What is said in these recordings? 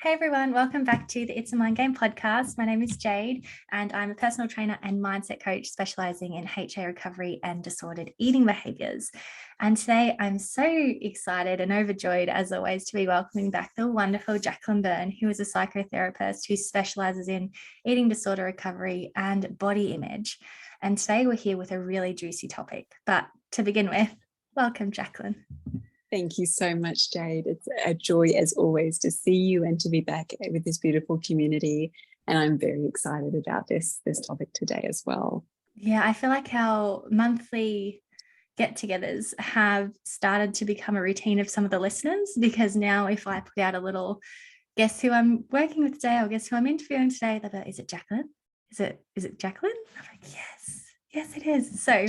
Hey everyone, welcome back to the It's a Mind Game podcast. My name is Jade and I'm a personal trainer and mindset coach specializing in HA recovery and disordered eating behaviors. And today I'm so excited and overjoyed as always to be welcoming back the wonderful Jacqueline Byrne, who is a psychotherapist who specializes in eating disorder recovery and body image. And today we're here with a really juicy topic. But to begin with, welcome Jacqueline. Thank you so much, Jade. It's a joy, as always, to see you and to be back with this beautiful community. And I'm very excited about this topic today as well. Yeah, I feel like our monthly get-togethers have started to become a routine of some of the listeners, because now if I put out a little guess who I'm working with today or guess who I'm interviewing today, they'll be like, is it Jacqueline? Is it Jacqueline? I'm like, yes, it is. So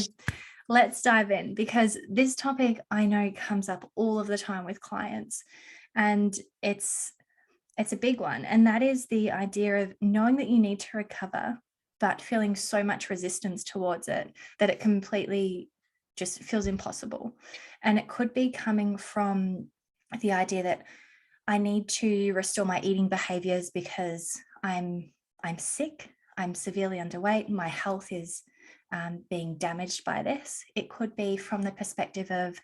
let's dive in, because this topic I know comes up all of the time with clients, and it's a big one. And that is the idea of knowing that you need to recover, but feeling so much resistance towards it that it completely just feels impossible. And it could be coming from the idea that I need to restore my eating behaviors because I'm sick, I'm severely underweight, my health is being damaged by this. It could be from the perspective of,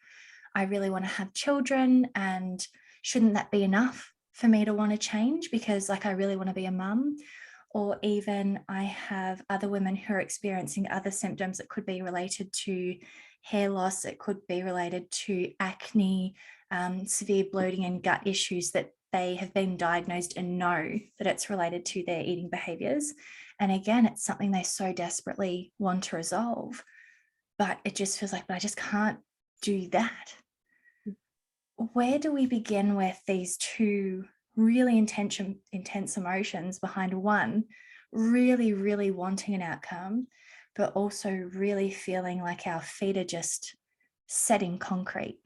I really want to have children, and shouldn't that be enough for me to want to change because I really want to be a mum? Or even I have other women who are experiencing other symptoms that could be related to hair loss. It could be related to acne, severe bloating and gut issues that they have been diagnosed and know that it's related to their eating behaviors. And again, it's something they so desperately want to resolve, but it just feels like, but I just can't do that. Where do we begin with these two really intense emotions behind one, really, really wanting an outcome, but also really feeling like our feet are just set in concrete?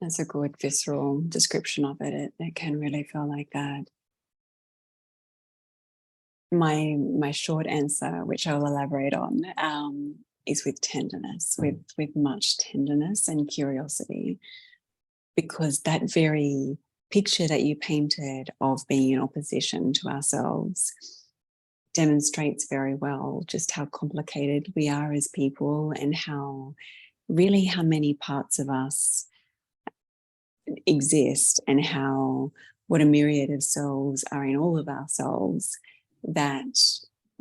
That's a good visceral description of it. It can really feel like that. My short answer, which I'll elaborate on, is with tenderness, with much tenderness and curiosity, because that very picture that you painted of being in opposition to ourselves demonstrates very well just how complicated we are as people, and how many parts of us exist, and what a myriad of selves are in all of ourselves, that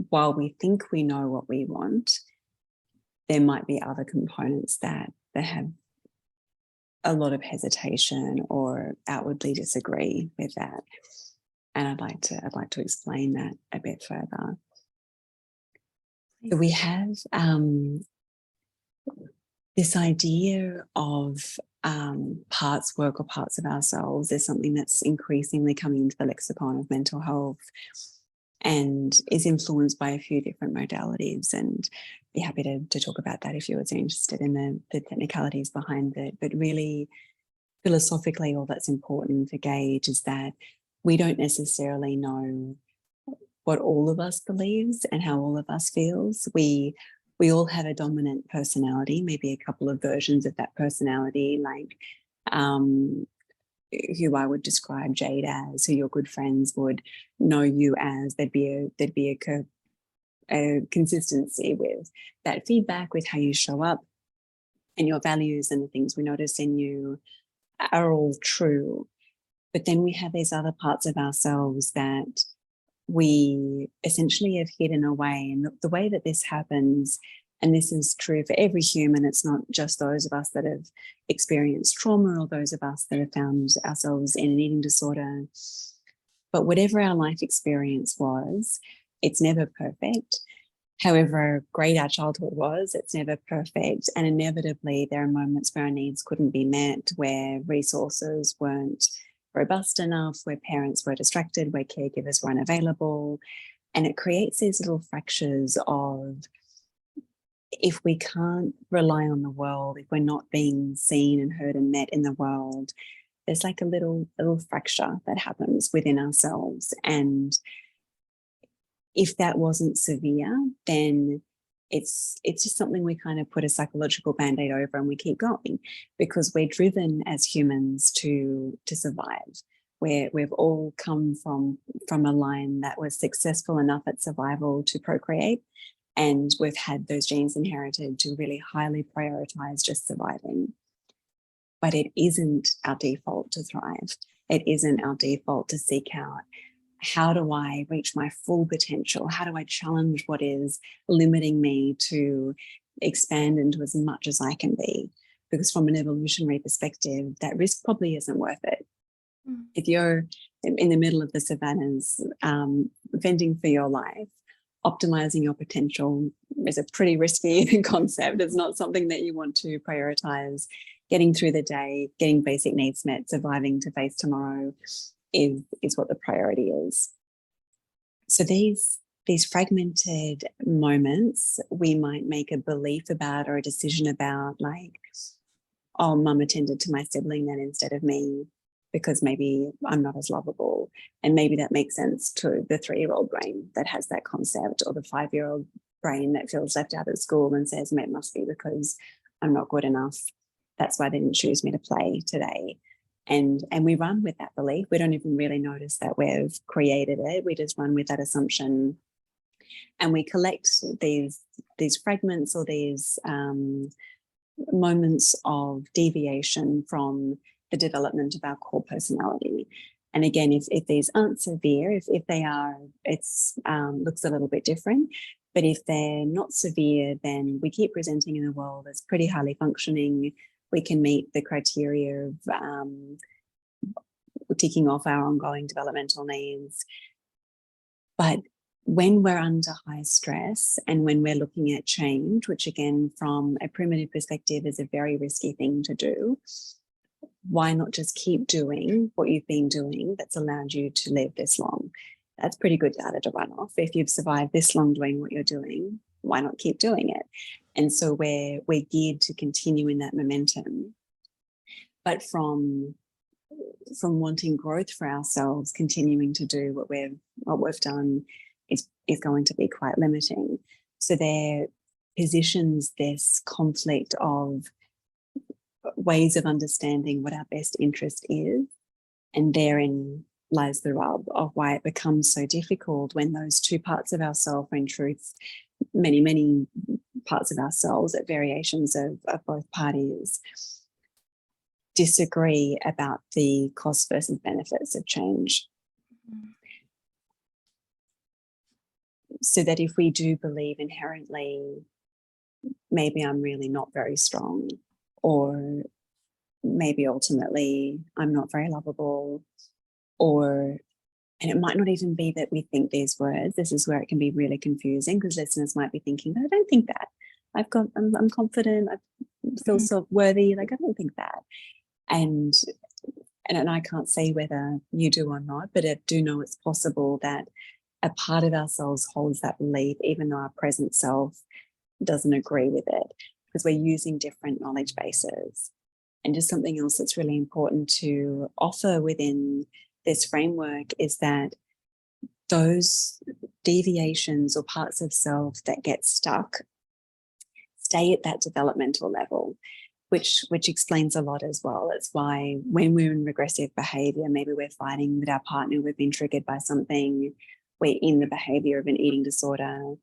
while we think we know what we want, there might be other components that have a lot of hesitation or outwardly disagree with that. And I'd like to explain that a bit further. So we have this idea of parts work or parts of ourselves is something that's increasingly coming into the lexicon of mental health, and is influenced by a few different modalities, and be happy to talk about that if you're interested in the technicalities behind it. But really, philosophically, all that's important to gauge is that we don't necessarily know what all of us believes and how all of us feels. We all have a dominant personality, maybe a couple of versions of that personality, like who I would describe Jade as, who your good friends would know you as. There'd be a consistency with that feedback, with how you show up, and your values and the things we notice in you are all true. But then we have these other parts of ourselves that we essentially have hidden away. And the way that this happens, and this is true for every human, it's not just those of us that have experienced trauma or those of us that have found ourselves in an eating disorder, but whatever our life experience was, it's never perfect. However great our childhood was, it's never perfect. And inevitably, there are moments where our needs couldn't be met, where resources weren't robust enough, where parents were distracted, where caregivers were unavailable. And it creates these little fractures of, if we can't rely on the world, if we're not being seen and heard and met in the world, there's like a little fracture that happens within ourselves. And if that wasn't severe, then it's just something we kind of put a psychological band-aid over and we keep going, because we're driven as humans to survive. We've all come from a line that was successful enough at survival to procreate, and we've had those genes inherited to really highly prioritize just surviving. But it isn't our default to thrive. It isn't our default to seek out, how do I reach my full potential? How do I challenge what is limiting me to expand into as much as I can be? Because from an evolutionary perspective, that risk probably isn't worth it. If you're in the middle of the savannas, fending for your life, optimizing your potential is a pretty risky concept. It's not something that you want to prioritize. Getting through the day, getting basic needs met, surviving to face tomorrow is what the priority is. So these fragmented moments, we might make a belief about or a decision about, like, oh, mum attended to my sibling then instead of me, because maybe I'm not as lovable. And maybe that makes sense to the 3-year-old brain that has that concept, or the 5-year-old brain that feels left out at school and says, it must be because I'm not good enough. That's why they didn't choose me to play today. And we run with that belief. We don't even really notice that we've created it. We just run with that assumption. And we collect these fragments or these moments of deviation from the development of our core personality. And again, if these aren't severe, if they are, it's looks a little bit different. But if they're not severe, then we keep presenting in the world as pretty highly functioning. We can meet the criteria of ticking off our ongoing developmental needs. But when we're under high stress and when we're looking at change, which again, from a primitive perspective is a very risky thing to do, why not just keep doing what you've been doing that's allowed you to live this long? That's pretty good data to run off. If you've survived this long doing what you're doing, why not keep doing it? And so we're geared to continue in that momentum. But from wanting growth for ourselves, continuing to do what we've done is going to be quite limiting. So there positions this conflict of ways of understanding what our best interest is, and therein lies the rub of why it becomes so difficult when those two parts of ourselves are in truth many parts of ourselves at variations of both parties disagree about the cost versus benefits of change. So that if we do believe inherently, maybe I'm really not very strong, or maybe ultimately I'm not very lovable, and it might not even be that we think these words. This is where it can be really confusing, because listeners might be thinking, I don't think that. I'm confident, I feel so worthy, like I don't think that. And I can't say whether you do or not, but I do know it's possible that a part of ourselves holds that belief, even though our present self doesn't agree with it, because we're using different knowledge bases. And just something else that's really important to offer within this framework is that those deviations or parts of self that get stuck stay at that developmental level, which explains a lot as well. It's why when we're in regressive behavior, maybe we're fighting with our partner, we've been triggered by something, we're in the behavior of an eating disorder.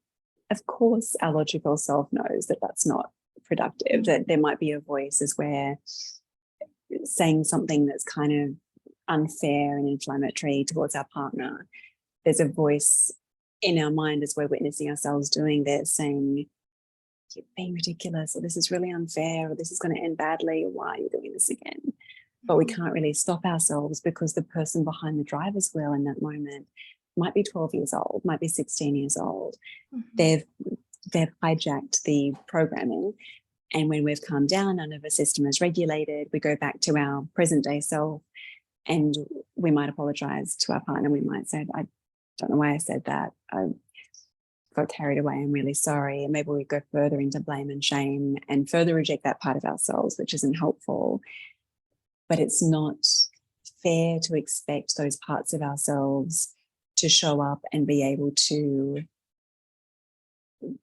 Of course, our logical self knows that that's not productive, that there might be a voice as we're saying something that's kind of unfair and inflammatory towards our partner. There's a voice in our mind as we're witnessing ourselves doing this saying, you're being ridiculous, or this is really unfair, or this is going to end badly, or why are you doing this again? But we can't really stop ourselves because the person behind the driver's wheel in that moment might be 12 years old, might be 16 years old. They've hijacked the programming. And when we've calmed down, our nervous system is regulated, we go back to our present day self, and we might apologize to our partner. We might say, I don't know why I said that. I got carried away. I'm really sorry. And maybe we go further into blame and shame and further reject that part of ourselves, which isn't helpful. But it's not fair to expect those parts of ourselves to show up and be able to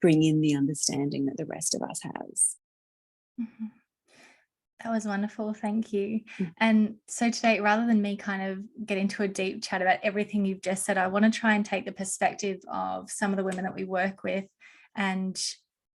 bring in the understanding that the rest of us has. That was wonderful. Thank you. Mm. And so today, rather than me kind of get into a deep chat about everything you've just said, I want to try and take the perspective of some of the women that we work with and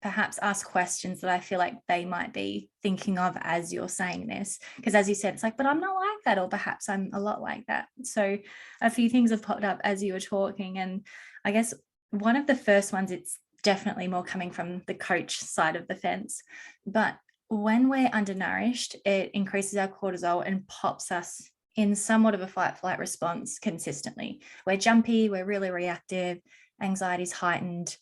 perhaps ask questions that I feel like they might be thinking of as you're saying this. Because as you said, it's like, but I'm not like that, or perhaps I'm a lot like that. So a few things have popped up as you were talking. And I guess one of the first ones, it's definitely more coming from the coach side of the fence. But when we're undernourished, it increases our cortisol and pops us in somewhat of a fight-flight response consistently. We're jumpy, we're really reactive, anxiety's heightened,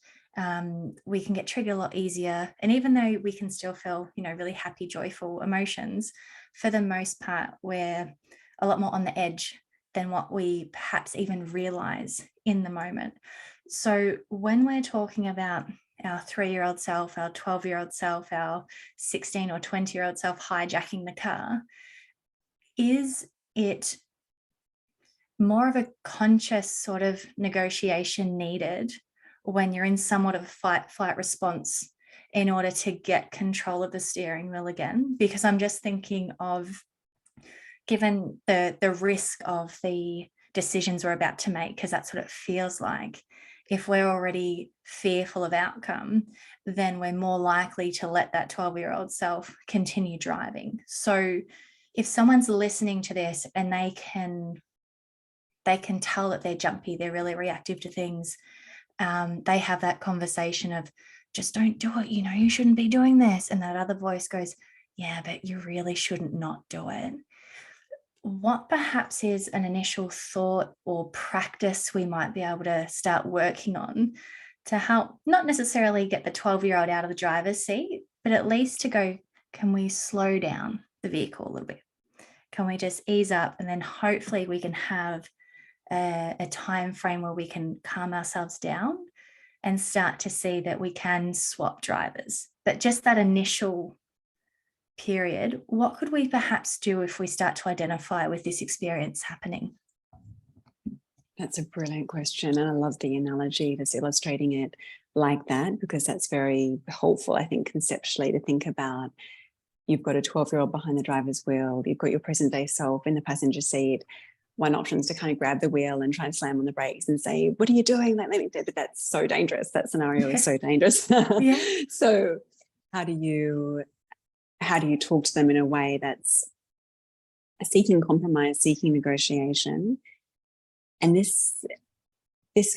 we can get triggered a lot easier. And even though we can still feel, really happy, joyful emotions, for the most part, we're a lot more on the edge than what we perhaps even realize in the moment. So when we're talking about our 3-year-old self, our 12-year-old self, our 16 or 20-year-old self hijacking the car, is it more of a conscious sort of negotiation needed when you're in somewhat of a fight-flight response in order to get control of the steering wheel again? Because I'm just thinking of, given the risk of the decisions we're about to make, because that's what it feels like. If we're already fearful of outcome, then we're more likely to let that 12-year-old self continue driving. So if someone's listening to this and they can tell that they're jumpy, they're really reactive to things, they have that conversation of, just don't do it, you shouldn't be doing this. And that other voice goes, yeah, but you really shouldn't not do it. What perhaps is an initial thought or practice we might be able to start working on to help not necessarily get the 12-year-old out of the driver's seat, but at least to go, can we slow down the vehicle a little bit? Can we just ease up? And then hopefully we can have a time frame where we can calm ourselves down and start to see that we can swap drivers. But just that initial period, what could we perhaps do if we start to identify with this experience happening? That's a brilliant question. And I love the analogy that's illustrating it like that, because that's very helpful, I think, conceptually, to think about. You've got a 12-year-old behind the driver's wheel, you've got your present day self in the passenger seat. One option is to kind of grab the wheel and try and slam on the brakes and say, what are you doing? Let me do. But that's so dangerous. That scenario is so dangerous. Yeah. So how do you talk to them in a way that's seeking compromise, seeking negotiation? And this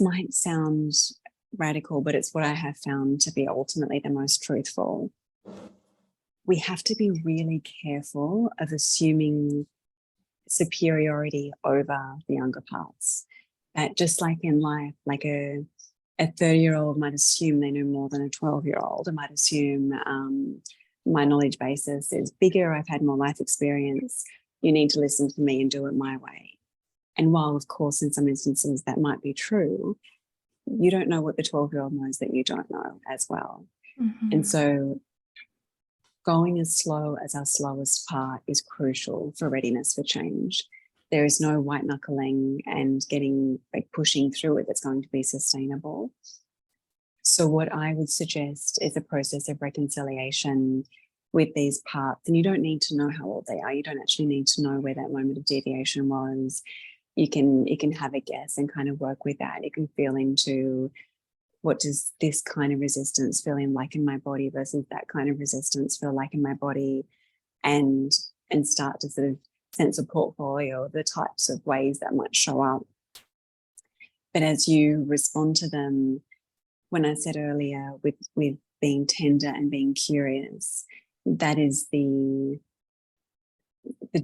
might sound radical, but it's what I have found to be ultimately the most truthful. We have to be really careful of assuming superiority over the younger parts. That just like in life, like a 30-year-old might assume they know more than a 12-year-old. I might assume my knowledge basis is bigger, I've had more life experience, you need to listen to me and do it my way. And while, of course, in some instances that might be true, you don't know what the 12-year-old knows that you don't know as well. Mm-hmm. And so going as slow as our slowest part is crucial for readiness for change. There is no white knuckling and pushing through it that's going to be sustainable. So what I would suggest is a process of reconciliation with these parts. And you don't need to know how old they are. You don't actually need to know where that moment of deviation was. You can have a guess and kind of work with that. You can feel into, what does this kind of resistance feel like in my body versus that kind of resistance feel like in my body, and start to sort of sense a portfolio of the types of ways that might show up. But as you respond to them, when I said earlier with being tender and being curious, that is the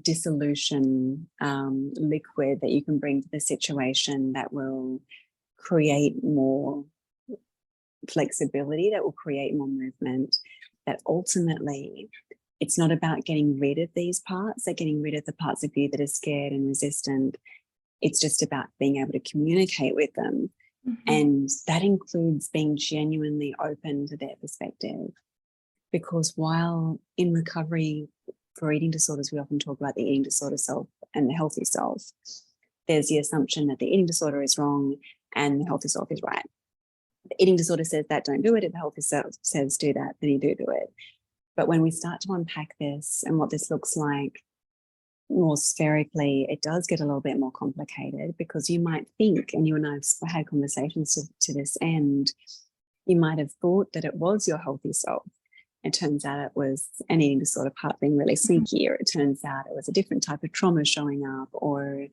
dissolution liquid that you can bring to the situation that will create more flexibility, that will create more movement, that ultimately it's not about getting rid of these parts, like getting rid of the parts of you that are scared and resistant. It's just about being able to communicate with them. Mm-hmm. And that includes being genuinely open to their perspective. Because while in recovery for eating disorders, we often talk about the eating disorder self and the healthy self, there's the assumption that the eating disorder is wrong and the healthy self is right. The eating disorder says that don't do it. If the healthy self says do that, then you do it. But when we start to unpack this and what this looks like more spherically, it does get a little bit more complicated, because you might think, and you and I have had conversations to this end, you might have thought that it was your healthy self. It turns out it was an eating disorder part being really sneaky, or it turns out it was a different type of trauma showing up, or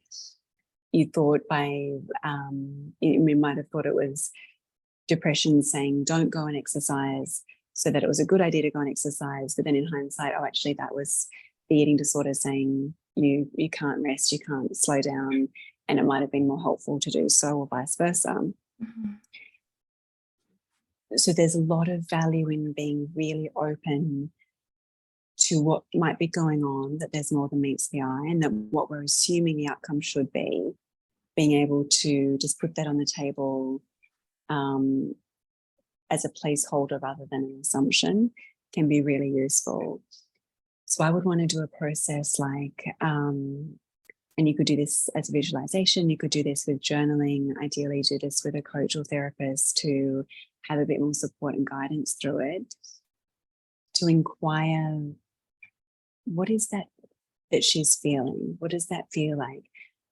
you thought you might have thought it was depression saying don't go and exercise, so that it was a good idea to go and exercise. But then in hindsight, oh, actually that was the eating disorder saying you can't rest, you can't slow down, and it might have been more helpful to do so, or vice versa. Mm-hmm. So there's a lot of value in being really open to what might be going on, that there's more than meets the eye, and that what we're assuming the outcome should be, being able to just put that on the table as a placeholder rather than an assumption can be really useful. So I would want to do a process like, and you could do this as a visualization, you could do this with journaling, ideally do this with a coach or therapist to have a bit more support and guidance through it, to inquire, what is that she's feeling? What does that feel like?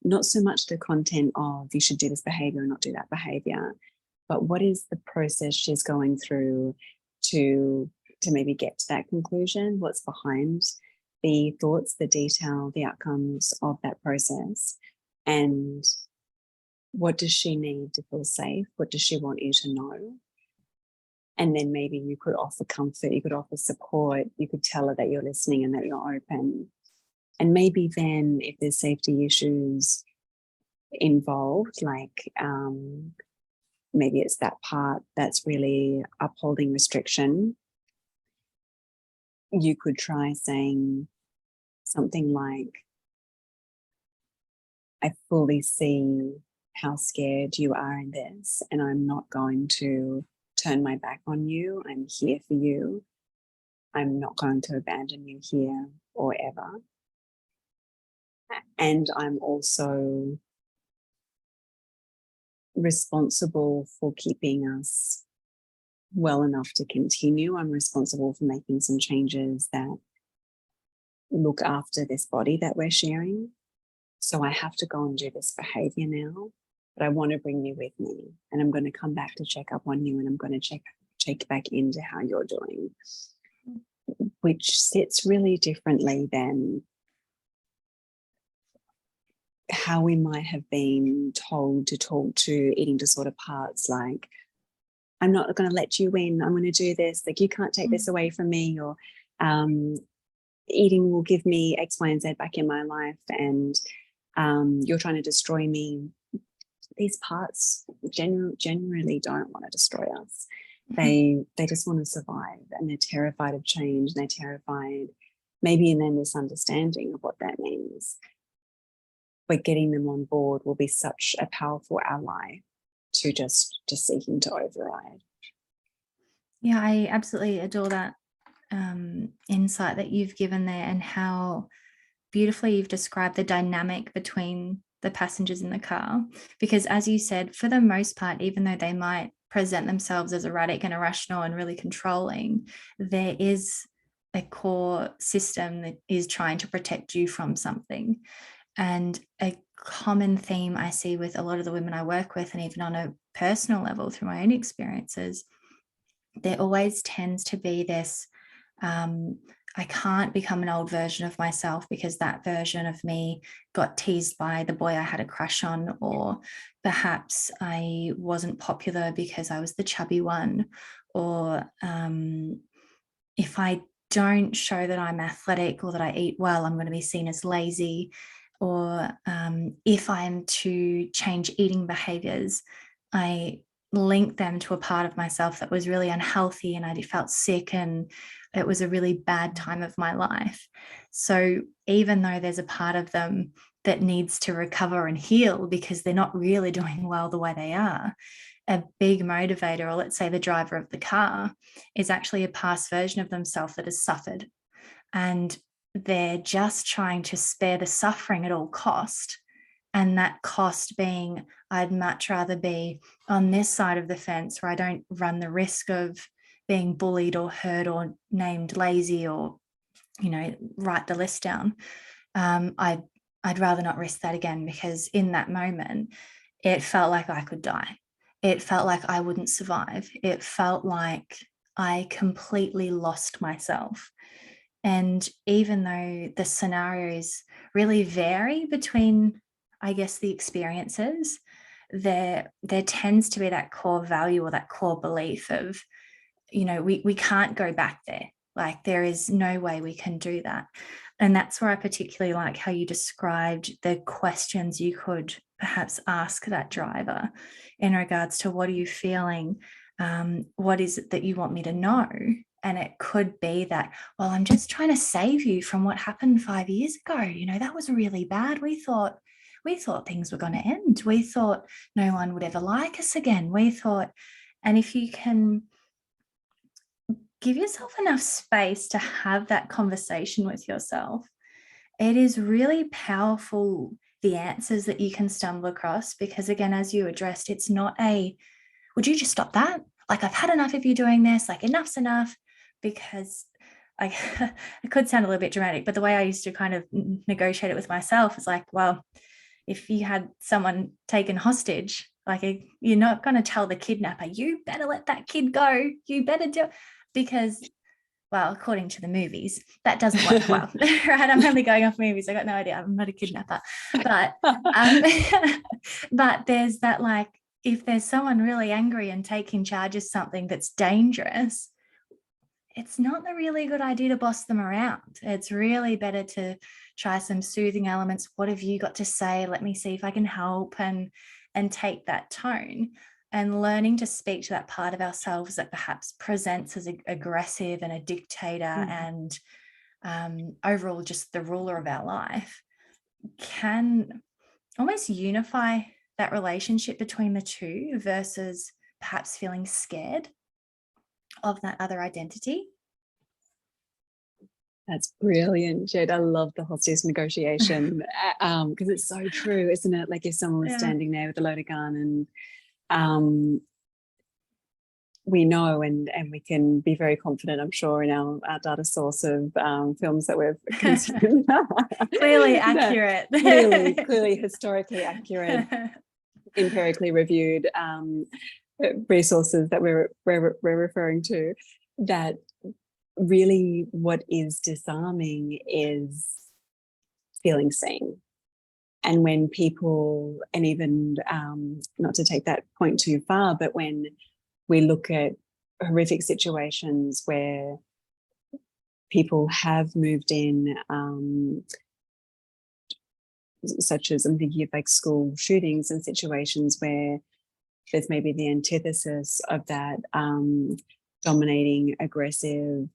Not so much the content of you should do this behavior or not do that behavior, but what is the process she's going through to maybe get to that conclusion? What's behind the thoughts, the detail, the outcomes of that process? And what does she need to feel safe? What does she want you to know? And then maybe you could offer comfort, you could offer support, you could tell her that you're listening and that you're open. And maybe then if there's safety issues involved, like maybe it's that part that's really upholding restriction, you could try saying something like, I fully see how scared you are in this, and I'm not going to turn my back on you. I'm here for you. I'm not going to abandon you here or ever. And I'm also responsible for keeping us well enough to continue. I'm responsible for making some changes that look after this body that we're sharing. So I have to go and do this behavior now, but I want to bring you with me, and I'm going to come back to check up on you, and I'm going to check back into how you're doing, which sits really differently than how we might have been told to talk to eating disorder parts, like, I'm not going to let you in, I'm going to do this, like, you can't take this away from me, or eating will give me X, Y, and Z back in my life, and you're trying to destroy me. These parts generally don't want to destroy us. They just want to survive, and they're terrified of change, and they're terrified maybe in their misunderstanding of what that means. But getting them on board will be such a powerful ally to just seeking to override. Yeah, I absolutely adore that insight that you've given there, and how beautifully you've described the dynamic between the passengers in the car. Because as you said, for the most part, even though they might present themselves as erratic and irrational and really controlling, there is a core system that is trying to protect you from something. And a common theme I see with a lot of the women I work with, and even on a personal level through my own experiences, there always tends to be this, I can't become an old version of myself because that version of me got teased by the boy I had a crush on, or perhaps I wasn't popular because I was the chubby one, or if I don't show that I'm athletic or that I eat well, I'm going to be seen as lazy. Or if I'm to change eating behaviors, I link them to a part of myself that was really unhealthy, and I felt sick, and it was a really bad time of my life. So even though there's a part of them that needs to recover and heal because they're not really doing well the way they are, a big motivator, or let's say the driver of the car, is actually a past version of themselves that has suffered. And they're just trying to spare the suffering at all cost. And that cost being, I'd much rather be on this side of the fence where I don't run the risk of being bullied or hurt or named lazy or, write the list down. I'd rather not risk that again, because in that moment, it felt like I could die. It felt like I wouldn't survive. It felt like I completely lost myself. And even though the scenarios really vary between, I guess, the experiences, there tends to be that core value or that core belief of, we can't go back there. Like, there is no way we can do that. And that's where I particularly like how you described the questions you could perhaps ask that driver in regards to, what are you feeling? What is it that you want me to know? And it could be that, well, I'm just trying to save you from what happened 5 years ago. That was really bad. We thought things were going to end. We thought no one would ever like us again. And if you can give yourself enough space to have that conversation with yourself, it is really powerful, the answers that you can stumble across. Because again, as you addressed, it's not would you just stop that? Like, I've had enough of you doing this, like enough's enough. Because it could sound a little bit dramatic, but the way I used to kind of negotiate it with myself is like, well, if you had someone taken hostage, like, you're not going to tell the kidnapper, you better let that kid go. You better do it. Because, well, according to the movies, that doesn't work well, right? I'm only going off movies. I got no idea. I'm not a kidnapper. But, but there's that, like, if there's someone really angry and taking charge of something that's dangerous, it's not a really good idea to boss them around. It's really better to try some soothing elements. What have you got to say? Let me see if I can help, and take that tone. And learning to speak to that part of ourselves that perhaps presents as aggressive and a dictator and overall just the ruler of our life, can almost unify that relationship between the two, versus perhaps feeling scared of that other identity. That's brilliant, Jade. I love the hostage negotiation because it's so true, isn't it? Like, if someone was standing there with a loaded gun and we know and we can be very confident, I'm sure, in our data source of films that we've consumed. Clearly accurate. clearly historically accurate, empirically reviewed resources that we're referring to, that really what is disarming is feeling seen. And when people, and even not to take that point too far, but when we look at horrific situations where people have moved in, such as, I'm thinking of like school shootings and situations where there's maybe the antithesis of that dominating, aggressive,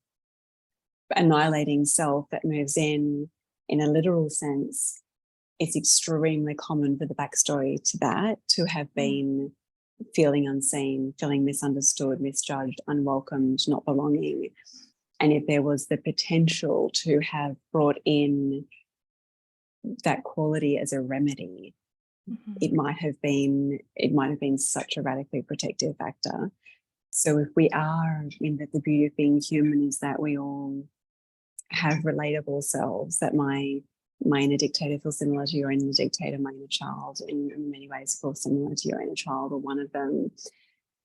annihilating self that moves in a literal sense. It's extremely common for the backstory to that to have been feeling unseen, feeling misunderstood, misjudged, unwelcomed, not belonging. And if there was the potential to have brought in that quality as a remedy, it might have been such a radically protective factor. So if we are in that, the beauty of being human is that we all have relatable selves, that my inner dictator feels similar to your inner dictator, my inner child in many ways feels similar to your inner child, or one of them.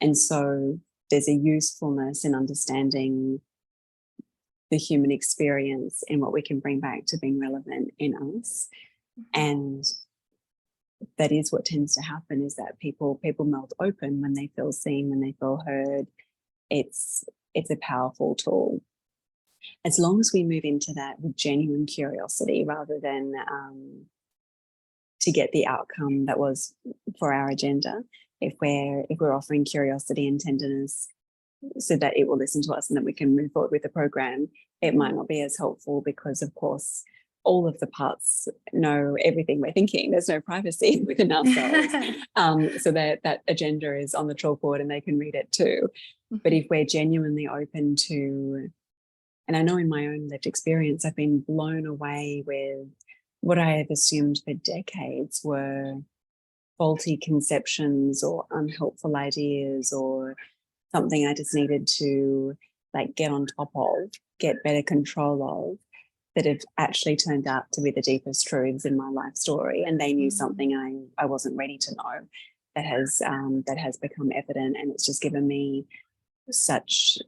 And so there's a usefulness in understanding the human experience and what we can bring back to being relevant in us. And that is what tends to happen, is that people melt open when they feel seen, when they feel heard. It's a powerful tool. As long as we move into that with genuine curiosity, rather than to get the outcome that was for our agenda. If we're offering curiosity and tenderness so that it will listen to us and that we can move forward with the program, it might not be as helpful, because of course all of the parts know everything we're thinking. There's no privacy within ourselves. So that agenda is on the chalkboard and they can read it too. But if we're genuinely open to, and I know in my own lived experience, I've been blown away with what I have assumed for decades were faulty conceptions or unhelpful ideas or something I just needed to like get on top of, get better control of, that have actually turned out to be the deepest truths in my life story. And they knew something I wasn't ready to know, that has become evident. And it's just given me such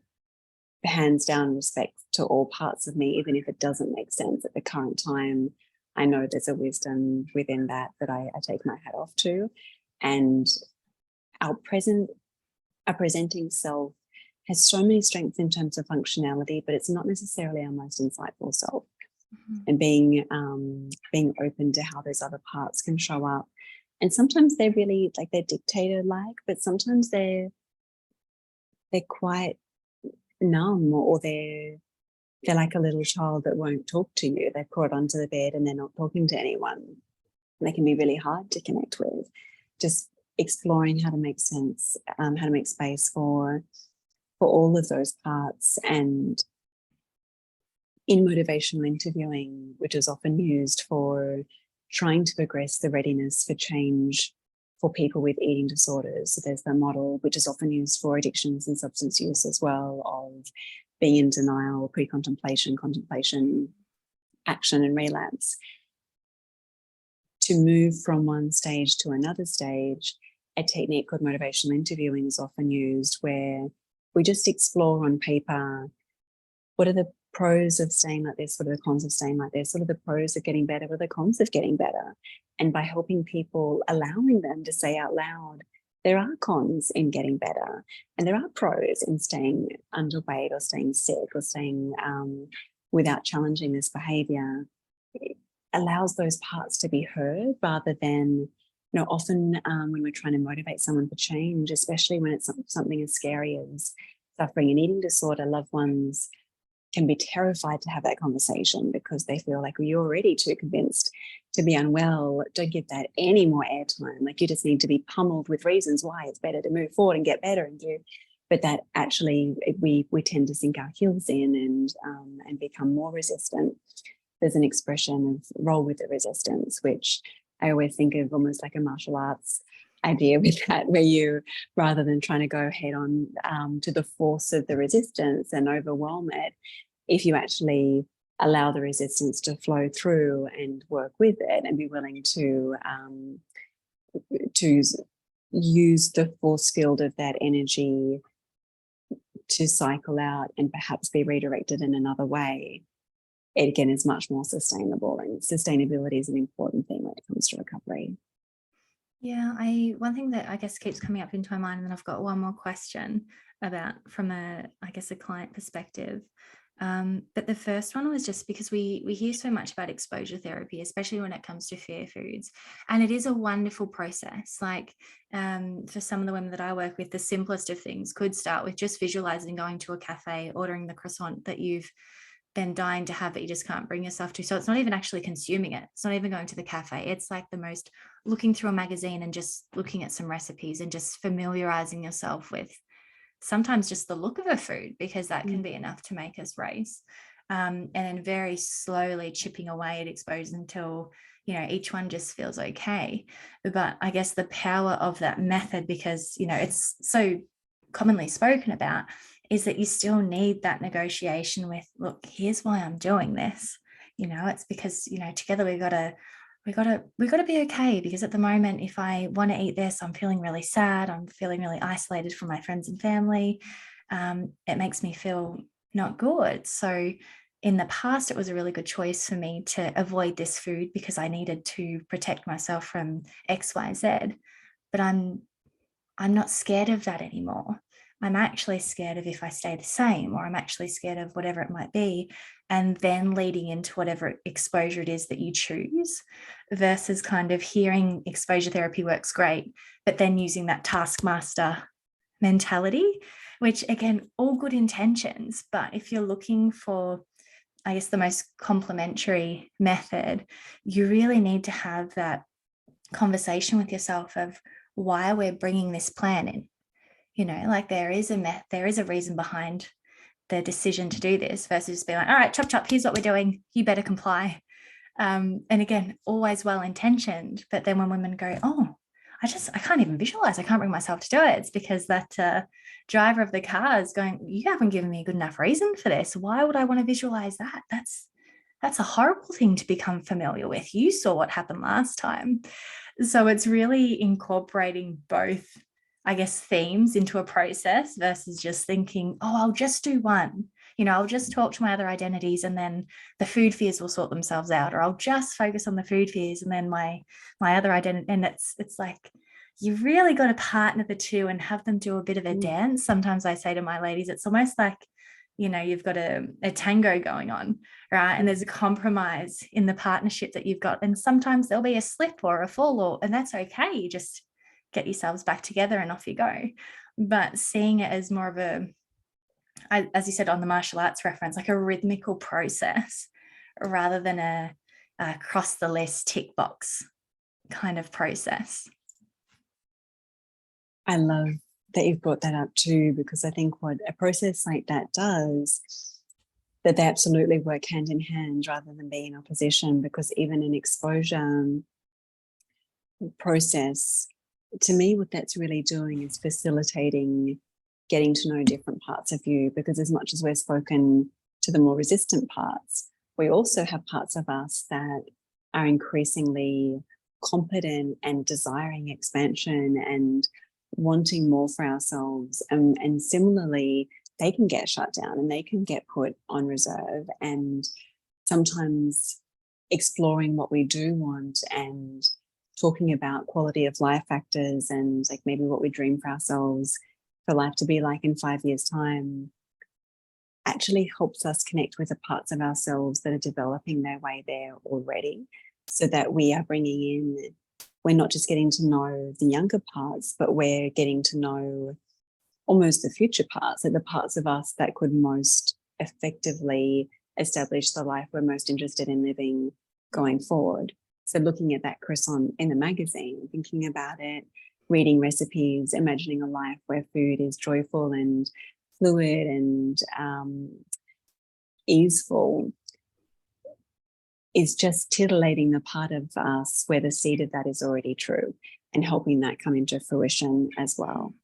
hands down respect to all parts of me, even if it doesn't make sense at the current time. I know there's a wisdom within that I take my hat off to. And our presenting self has so many strengths in terms of functionality, but it's not necessarily our most insightful self. And being open to how those other parts can show up. And sometimes they're really like they're dictator-like, but sometimes they're quite numb, or they're like a little child that won't talk to you. They've crawled onto the bed and they're not talking to anyone. And they can be really hard to connect with. Just exploring how to make sense, how to make space for all of those parts. And in motivational interviewing, which is often used for trying to progress the readiness for change for people with eating disorders. So there's the model, which is often used for addictions and substance use as well, of being in denial, pre-contemplation, contemplation, action, and relapse. To move from one stage to another stage, a technique called motivational interviewing is often used, where we just explore on paper, what are the pros of staying like this? What are the cons of staying like this? What are the pros of getting better? What are the cons of getting better? And by helping people, allowing them to say out loud, there are cons in getting better, and there are pros in staying underweight or staying sick or staying without challenging this behavior. It allows those parts to be heard, rather than, often when we're trying to motivate someone for change, especially when it's something as scary as suffering an eating disorder, loved ones can be terrified to have that conversation because they feel like, well, you're already too convinced to be unwell. Don't give that any more airtime. Like, you just need to be pummeled with reasons why it's better to move forward and get better and do. But that actually we tend to sink our heels in and become more resistant. There's an expression of roll with the resistance, which I always think of almost like a martial arts idea with that, where you, rather than trying to go head on to the force of the resistance and overwhelm it, if you actually allow the resistance to flow through and work with it, and be willing to use the force field of that energy to cycle out and perhaps be redirected in another way, it again is much more sustainable. And sustainability is an important thing when it comes to recovery. Yeah, one thing that I guess keeps coming up into my mind, and then I've got one more question about from a client perspective. But the first one was just because we hear so much about exposure therapy, especially when it comes to fear foods. And it is a wonderful process. Like for some of the women that I work with, the simplest of things could start with just visualizing going to a cafe, ordering the croissant that you've been dying to have, but you just can't bring yourself to. So it's not even actually consuming it. It's not even going to the cafe. It's like the most looking through a magazine and just looking at some recipes and just familiarizing yourself with sometimes just the look of a food, because that can be enough to make us race. And then very slowly chipping away at exposure until, each one just feels okay. But I guess the power of that method, because, it's so commonly spoken about, is that you still need that negotiation with, look, here's why I'm doing this. It's because, together we got to be okay, because at the moment, if I want to eat this, I'm feeling really sad. I'm feeling really isolated from my friends and family. It makes me feel not good. So in the past, it was a really good choice for me to avoid this food because I needed to protect myself from X, Y, Z. But I'm not scared of that anymore. I'm actually scared of if I stay the same, or I'm actually scared of whatever it might be, and then leading into whatever exposure it is that you choose, versus kind of hearing exposure therapy works great, but then using that taskmaster mentality, which again, all good intentions. But if you're looking for, I guess, the most complementary method, you really need to have that conversation with yourself of why we're bringing this plan in. Like there is a reason behind the decision to do this, versus just being like, all right, chop chop, here's what we're doing, you better comply. And again, always well intentioned, but then when women go, oh, I can't even visualize. I can't bring myself to do it. It's because that driver of the car is going, you haven't given me a good enough reason for this. Why would I want to visualize that? That's a horrible thing to become familiar with. You saw what happened last time. So it's really incorporating both, I guess, themes into a process versus just thinking, oh, I'll just do one. I'll just talk to my other identities and then the food fears will sort themselves out, or I'll just focus on the food fears and then my other identity. And it's like, you've really got to partner the two and have them do a bit of a dance. Sometimes I say to my ladies, it's almost like, you've got a tango going on, right? And there's a compromise in the partnership that you've got. And sometimes there'll be a slip or a fall, and that's okay. You just get yourselves back together and off you go. But seeing it as more of as you said on the martial arts reference, like a rhythmical process rather than a cross the list tick box kind of process. I love that you've brought that up too, because I think what a process like that does, that they absolutely work hand in hand rather than be in opposition, because even an exposure process, to me, what that's really doing is facilitating getting to know different parts of you, because as much as we're spoken to the more resistant parts, we also have parts of us that are increasingly competent and desiring expansion and wanting more for ourselves. And similarly, they can get shut down and they can get put on reserve. And sometimes exploring what we do want and talking about quality of life factors and like maybe what we dream for ourselves for life to be like in 5 years' time actually helps us connect with the parts of ourselves that are developing their way there already, so that we are bringing in, we're not just getting to know the younger parts, but we're getting to know almost the future parts, like the parts of us that could most effectively establish the life we're most interested in living going forward. So looking at that croissant in the magazine, thinking about it, reading recipes, imagining a life where food is joyful and fluid and easeful, is just titillating the part of us where the seed of that is already true and helping that come into fruition as well.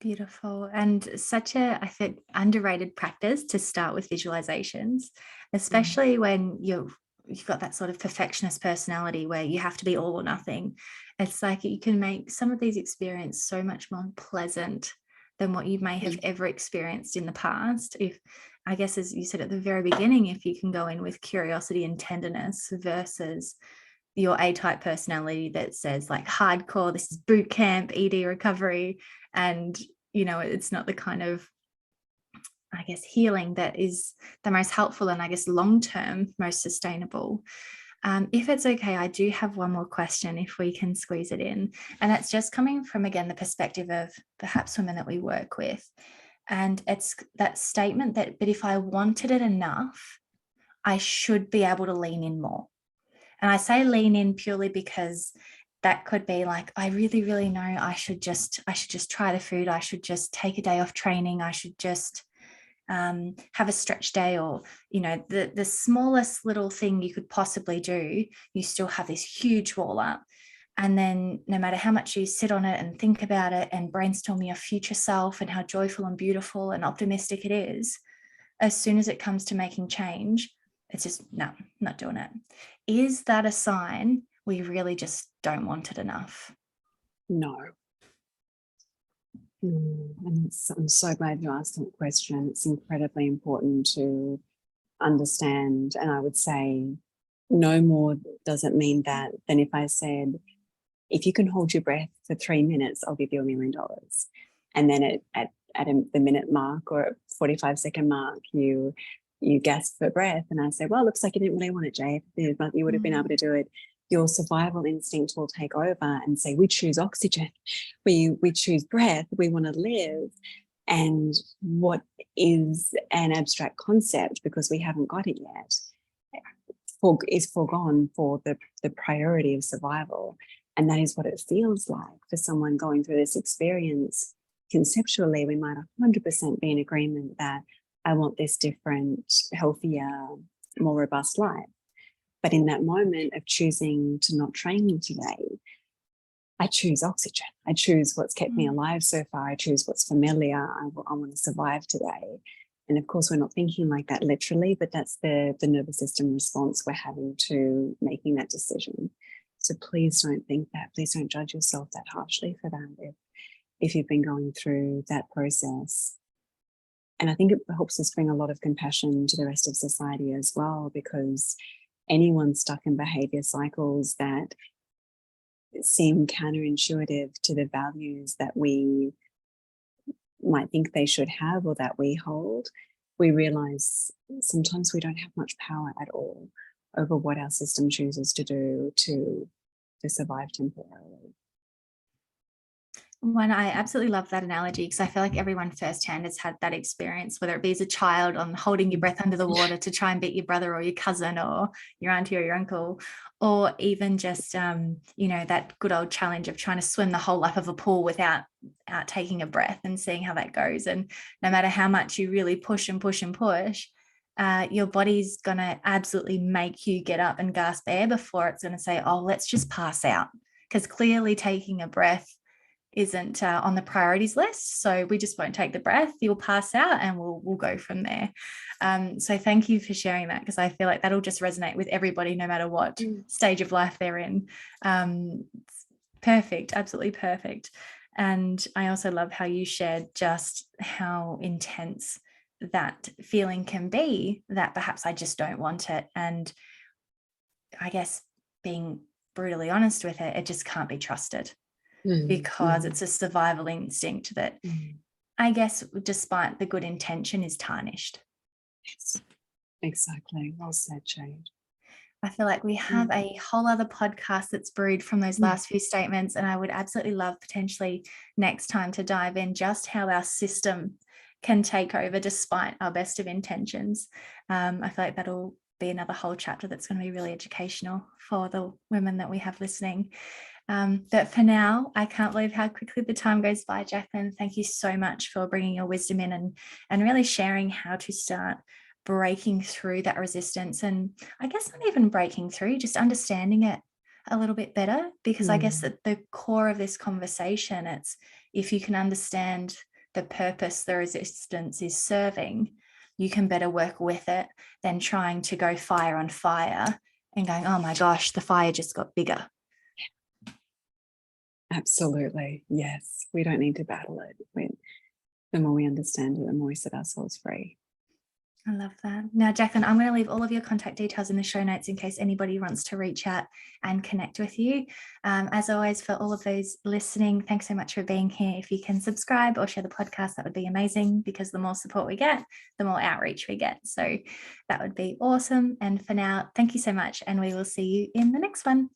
Beautiful. And such a, I think, underrated practice to start with visualizations, especially when you've got that sort of perfectionist personality where you have to be all or nothing. It's like you can make some of these experiences so much more pleasant than what you may have ever experienced in the past. If, I guess, as you said at the very beginning, if you can go in with curiosity and tenderness versus your A-type personality that says like hardcore, this is boot camp, ED recovery, and it's not the kind of, I guess, healing that is the most helpful and I guess long-term most sustainable. If it's okay, I do have one more question if we can squeeze it in. And it's just coming from, again, the perspective of perhaps women that we work with. And it's that statement that, but if I wanted it enough, I should be able to lean in more. And I say lean in purely because that could be like, I really, really know I should just try the food. I should just take a day off training. I should just have a stretch day, or the smallest little thing you could possibly do, you still have this huge wall up. And then no matter how much you sit on it and think about it and brainstorm your future self and how joyful and beautiful and optimistic it is, as soon as it comes to making change, it's just, no, not doing it. Is that a sign we really just don't want it enough? No. And I'm so glad you asked that question. It's incredibly important to understand. And I would say no more doesn't mean that than if I said, if you can hold your breath for 3 minutes, I'll give you $1 million. And then at the minute mark or 45-second mark, you gasp for breath. And I say, well, it looks like you didn't really want it, Jade, but you would have been able to do it. Your survival instinct will take over and say, we choose oxygen, we choose breath, we want to live. And what is an abstract concept, because we haven't got it yet, is foregone for the priority of survival. And that is what it feels like for someone going through this experience. Conceptually, we might 100% be in agreement that I want this different, healthier, more robust life. But in that moment of choosing to not train today, I choose oxygen. I choose what's kept me alive so far. I choose what's familiar. I want to survive today. And of course, we're not thinking like that literally, but that's the nervous system response we're having to making that decision. So please don't think that. Please don't judge yourself that harshly for that if you've been going through that process. And I think it helps us bring a lot of compassion to the rest of society as well, because anyone stuck in behavior cycles that seem counterintuitive to the values that we might think they should have or that we hold, we realize sometimes we don't have much power at all over what our system chooses to do to survive temporarily. One, I absolutely love that analogy, because I feel like everyone firsthand has had that experience, whether it be as a child on holding your breath under the water to try and beat your brother or your cousin or your auntie or your uncle, or even just, that good old challenge of trying to swim the whole lap of a pool without taking a breath and seeing how that goes. And no matter how much you really push and push and push, your body's going to absolutely make you get up and gasp air before it's going to say, oh, let's just pass out. Because clearly taking a breath isn't on the priorities list, so we just won't take the breath. You'll pass out and we'll go from there. So thank you for sharing that, because I feel like that'll just resonate with everybody no matter what stage of life they're in. Perfect, absolutely perfect. And I also love how you shared just how intense that feeling can be, that perhaps I just don't want it. And I guess being brutally honest with it, it just can't be trusted. Because it's a survival instinct that I guess despite the good intention is tarnished. Yes, exactly. Well said, Jade. I feel like we have a whole other podcast that's brewed from those last few statements, and I would absolutely love potentially next time to dive in just how our system can take over despite our best of intentions. I feel like that'll be another whole chapter that's going to be really educational for the women that we have listening. But for now, I can't believe how quickly the time goes by, Jacqueline. Thank you so much for bringing your wisdom in and really sharing how to start breaking through that resistance. And I guess not even breaking through, just understanding it a little bit better, because I guess at the core of this conversation, it's if you can understand the purpose the resistance is serving, you can better work with it than trying to go fire on fire and going, oh my gosh, the fire just got bigger. Absolutely. Yes. We don't need to battle it. The more we understand it, the more we set ourselves free. I love that. Now, Jacqueline, I'm going to leave all of your contact details in the show notes in case anybody wants to reach out and connect with you. As always, for all of those listening, thanks so much for being here. If you can subscribe or share the podcast, that would be amazing, because the more support we get, the more outreach we get. So that would be awesome. And for now, thank you so much. And we will see you in the next one.